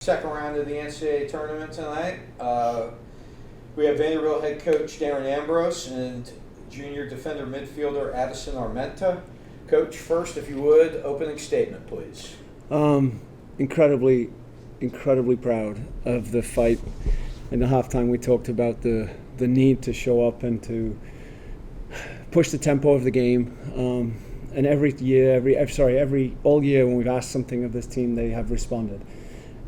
Second round of the NCAA Tournament tonight. We have Vanderbilt head coach Darren Ambrose and junior defender midfielder Addison Armenta. Coach, first, if you would, opening statement, please. Incredibly proud of the fight. In the halftime, we talked about the need to show up and to push the tempo of the game. And all year when we've asked something of this team, they have responded,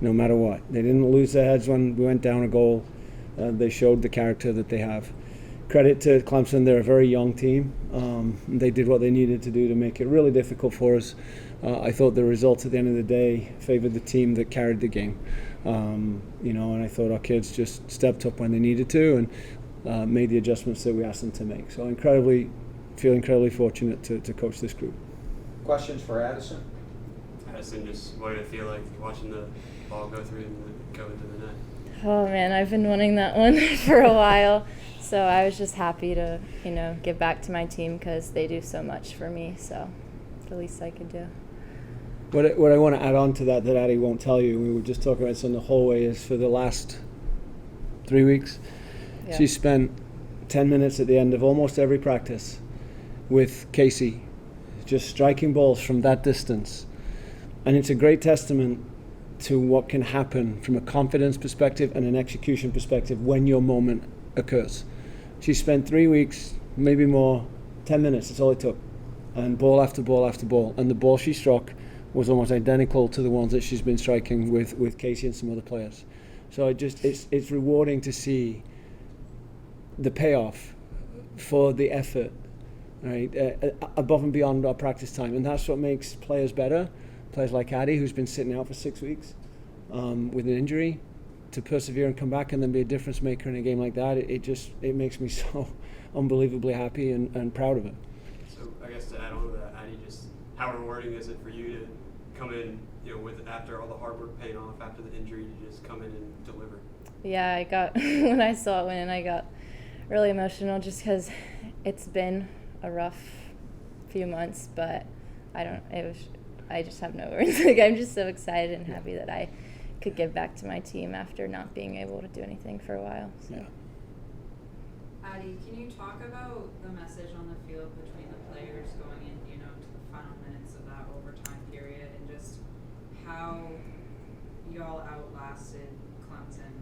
no matter what. They didn't lose their heads when we went down a goal. They showed the character that they have. Credit to Clemson, they're a very young team. They did what they needed to do to make it really difficult for us. I thought the results at the end of the day favored the team that carried the game. And I thought our kids just stepped up when they needed to and made the adjustments that we asked them to make. So feel incredibly fortunate to coach this group. Questions for Addison? Addison, just what did it feel like watching the ball go through and go into the net? Oh man, I've been wanting that one for a while. So I was just happy to, give back to my team because they do so much for me. So it's the least I could do. What I want to add on to that Addie won't tell you, we were just talking about this in the hallway, is for the last 3 weeks, she spent 10 minutes at the end of almost every practice with Casey, just striking balls from that distance. And it's a great testament to what can happen from a confidence perspective and an execution perspective when your moment occurs. She spent 3 weeks, maybe more, 10 minutes, that's all it took. And ball after ball after ball. And the ball she struck was almost identical to the ones that she's been striking with Casey and some other players. So it's rewarding to see the payoff for the effort, right, above and beyond our practice time. And that's what makes players better. Players like Addie, who's been sitting out for 6 weeks with an injury, to persevere and come back and then be a difference maker in a game like that, it makes me so unbelievably happy and proud of it. So I guess to add on to that, Addie, just how rewarding is it for you to come in, with after all the hard work paying off, after the injury, to just come in and deliver? Yeah, when I saw it win, I got really emotional just because it's been a rough few months, but I just have no words. I'm just so excited and happy that I could give back to my team after not being able to do anything for a while. So. Yeah. Addie, can you talk about the message on the field between the players going in, to the final minutes of that overtime period, and just how y'all outlasted Clemson,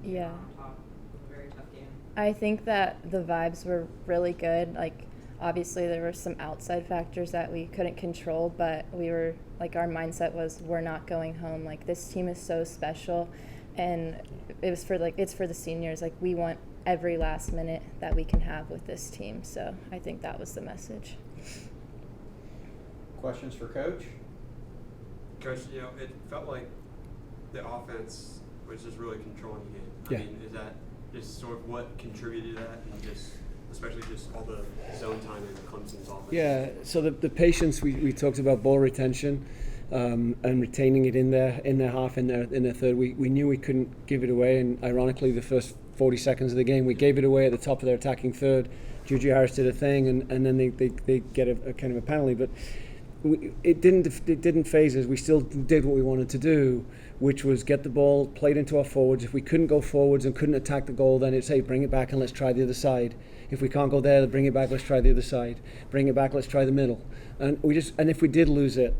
Yeah. on top of a very tough game? I think that the vibes were really good. Obviously there were some outside factors that we couldn't control, but our mindset was, we're not going home. This team is so special, and it's for the seniors. We want every last minute that we can have with this team. So I think that was the message. Questions for Coach? Coach, it felt like the offense was just really controlling the game. I mean, is that just sort of what contributed to that, and especially just all the zone time in Clemson's offense? Yeah, so the patience, we talked about ball retention and retaining it in their half, in their third. We knew we couldn't give it away, and ironically the first 40 seconds of the game we gave it away at the top of their attacking third. Juju Harris did a thing, and then they get a kind of a penalty, but it didn't phase us. We still did what we wanted to do, which was get the ball played into our forwards. If we couldn't go forwards and couldn't attack the goal, then it's, hey, bring it back and let's try the other side. If we can't go there, bring it back, let's try the other side. Bring it back, let's try the middle. And if we did lose it,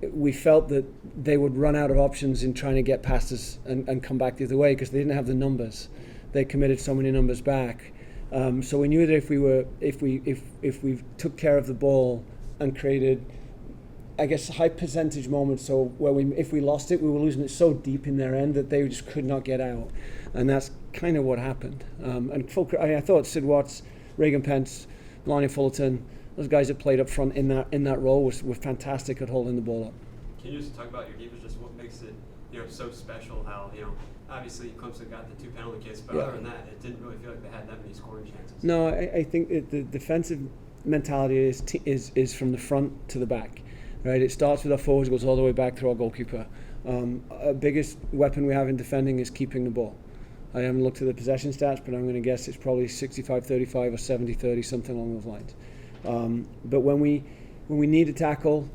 we felt that they would run out of options in trying to get past us and come back the other way because they didn't have the numbers. They committed so many numbers back. So we knew that if we took care of the ball and created, I guess, high percentage moments, so if we lost it, we were losing it so deep in their end that they just could not get out, and that's kind of what happened. I thought Sid Watts, Reagan Pence, Melania Fullerton, those guys that played up front in that role were fantastic at holding the ball up. Can you just talk about your defense, just what makes it so special? How obviously Clemson got the 2 penalty kicks, but other than that, it didn't really feel like they had that many scoring chances. No, I think the defensive mentality is from the front to the back. Right, it starts with our forwards, goes all the way back through our goalkeeper. Our biggest weapon we have in defending is keeping the ball. I haven't looked at the possession stats, but I'm going to guess it's probably 65-35 or 70-30, something along those lines. But when we need a tackle,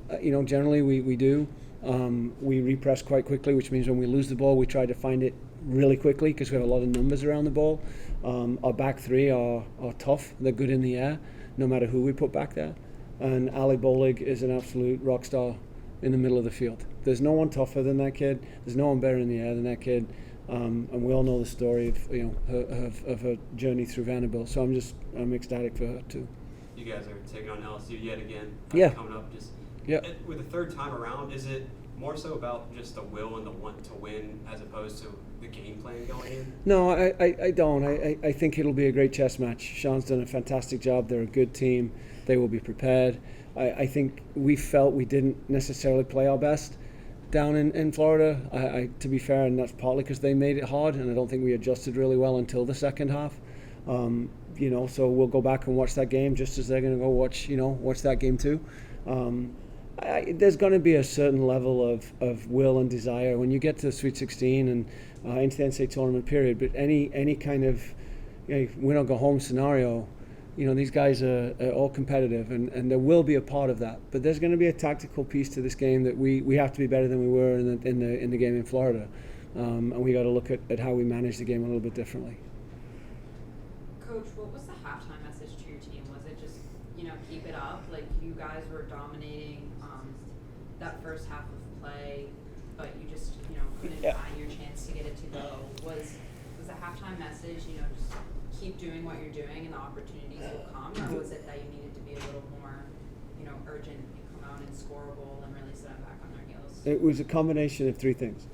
generally we do. we repress quite quickly, which means when we lose the ball, we try to find it really quickly because we have a lot of numbers around the ball. Our back three are tough. They're good in the air, no matter who we put back there. And Ali Bolig is an absolute rock star in the middle of the field. There's no one tougher than that kid. There's no one better in the air than that kid. And we all know the story of her journey through Vanderbilt. So I'm ecstatic for her too. You guys are taking on LSU yet again. Yeah. Coming up, Yeah. With the third time around, is it more so about just the will and the want to win as opposed to the game plan going in? No, I don't. I think it'll be a great chess match. Sean's done a fantastic job. They're a good team. They will be prepared. I think we felt we didn't necessarily play our best down in Florida. To be fair, and that's partly because they made it hard, and I don't think we adjusted really well until the second half. So we'll go back and watch that game just as they're going to go watch that game too. There's going to be a certain level of will and desire when you get to the Sweet 16 and into the NCAA Tournament period. But any kind of win or go home scenario, these guys are all competitive, and there will be a part of that. But there's going to be a tactical piece to this game that we have to be better than we were in the game in Florida, and we got to look at how we manage the game a little bit differently. Coach, what was the halftime message to your team? Was it just, keep it up? Like, you guys were dominating that first half of play, but you just, couldn't find your chance to get it to go. Was the halftime message, just keep doing what you're doing and the opportunities will come? Or was it that you needed to be a little more, urgent and come out and scoreable and really set them back on their heels? It was a combination of three things.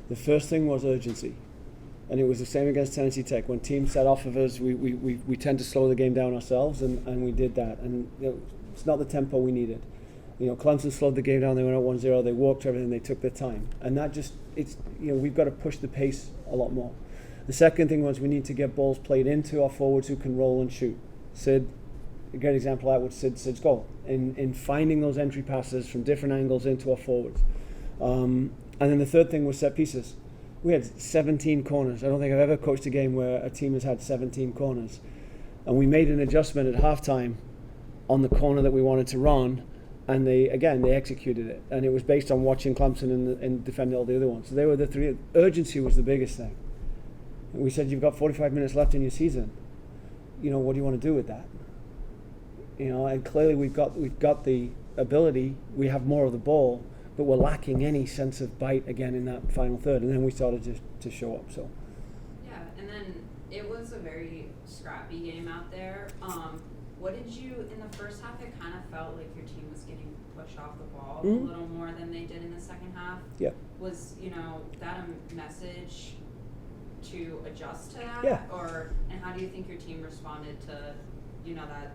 The first thing was urgency. And it was the same against Tennessee Tech. When teams set off of us, we tend to slow the game down ourselves, and we did that. And it's not the tempo we needed. Clemson slowed the game down. They went up 1-0. They walked everything. They took their time. And that we've got to push the pace a lot more. The second thing was we need to get balls played into our forwards who can roll and shoot. Sid, a great example of that was Sid's goal. In finding those entry passes from different angles into our forwards. And then the third thing was set pieces. We had 17 corners. I don't think I've ever coached a game where a team has had 17 corners. And we made an adjustment at halftime on the corner that we wanted to run, and they executed it. And it was based on watching Clemson and defending all the other ones. So they were the three. Urgency was the biggest thing. And we said, you've got 45 minutes left in your season. What do you want to do with that? And clearly we've got the ability. We have more of the ball, but we're lacking any sense of bite again in that final third, and then we started to show up. So yeah, and then it was a very scrappy game out there. What did you, in the first half, it kind of felt like your team was getting pushed off the ball a little more than they did in the second half. Yeah. Was, that a message to adjust to that? Yeah. And how do you think your team responded to, that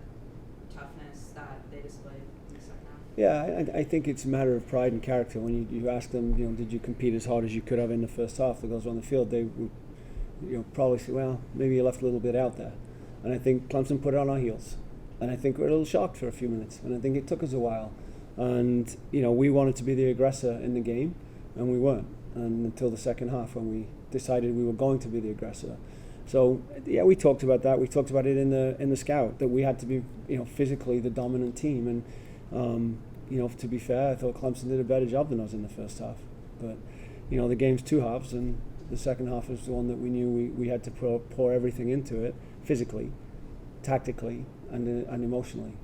toughness that they displayed in the second half? Yeah, I think it's a matter of pride and character. When you ask them, did you compete as hard as you could have in the first half that goes on the field, they would probably say, well, maybe you left a little bit out there. And I think Clemson put it on our heels. And I think we're a little shocked for a few minutes. And I think it took us a while. And, we wanted to be the aggressor in the game, and we weren't. And until the second half when we decided we were going to be the aggressor. So, yeah, we talked about that. We talked about it in the scout, that we had to be, physically the dominant team. And, to be fair, I thought Clemson did a better job than us in the first half. But, the game's two halves, and the second half was the one that we knew we had to pour everything into it, physically, tactically, and emotionally.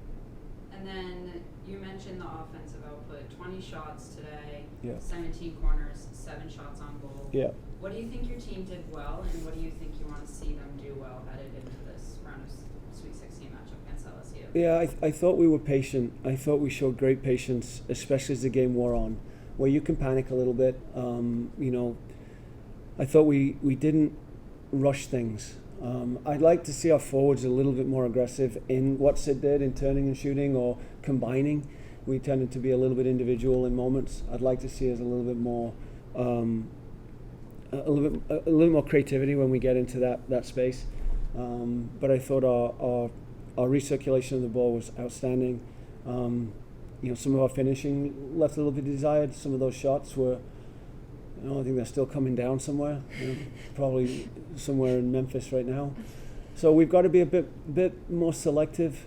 And then you mentioned the offensive output, 20 shots today, Yeah. 17 corners, 7 shots on goal. Yeah. What do you think your team did well, and what do you think you want to see them do well headed into this round of Sweet 16 matchup against LSU? Yeah, I thought we were patient. I thought we showed great patience, especially as the game wore on, where you can panic a little bit. I thought we didn't rush things. I'd like to see our forwards a little bit more aggressive in what Sid did in turning and shooting or combining. We tended to be a little bit individual in moments. I'd like to see us a little bit more, a little more creativity when we get into that space. But I thought our recirculation of the ball was outstanding. Some of our finishing left a little bit desired. Some of those shots were, I think they're still coming down somewhere, probably somewhere in Memphis right now. So we've got to be a bit more selective.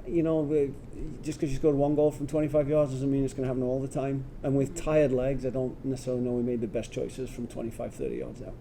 just because you scored one goal from 25 yards doesn't mean it's going to happen all the time. And with tired legs, I don't necessarily know we made the best choices from 25, 30 yards out.